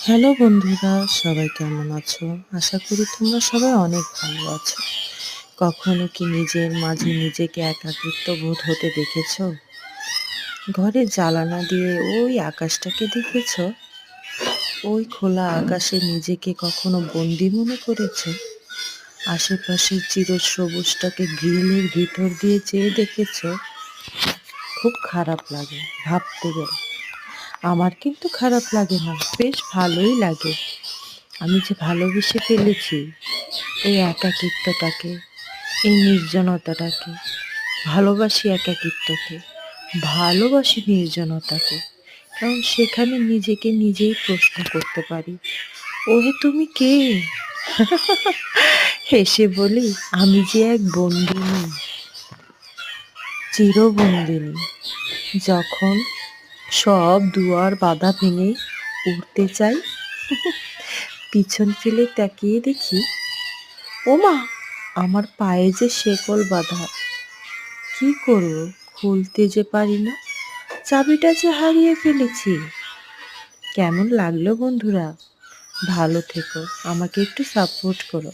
Hello বন্ধুরা, সবাই কেমন আছো? আশা করি তোমরা সবাই অনেক ভালো আছো। কখনো কি নিজের মাঝে নিজেকে একাকিত্ব বোধ হতে দেখেছো? ঘরে জানালা দিয়ে ওই আকাশটাকে দেখেছো? ওই খোলা আকাশে নিজেকে কখনো বন্দি মনে করেছো? আশেপাশের চিরসবুজটাকে গ্রিলের ভিতর দিয়ে চেয়ে দেখেছো? খুব খারাপ লাগে ভাবতে গেলে। আমার কিন্তু খারাপ লাগে না, বেশ ভালোই লাগে। আমি যে ভালোবেসে ফেলেছি এই একাকিত্বটাকে, এই নির্জনতাটাকে। ভালোবাসি একাকিত্বকে, ভালোবাসি নির্জনতাকে। কারণ সেখানে নিজেকে নিজেই প্রশ্ন করতে পারি, ওহে তুমি কে? হেসে বলি, আমি যে এক বন্দিনী, চিরবন্দিনী। যখন সব দুয়ার বাধা ভেঙে উঠতে চাই, পিছন ফেলে তাকিয়ে দেখি, ওমা, আমার পায়ে যে শেকল বাঁধা। কি করব, খুলতে যে পারি না, চাবিটা যে হারিয়ে ফেলেছি। কেমন লাগলো বন্ধুরা? ভালো থেকো, আমাকে একটু সাপোর্ট করো।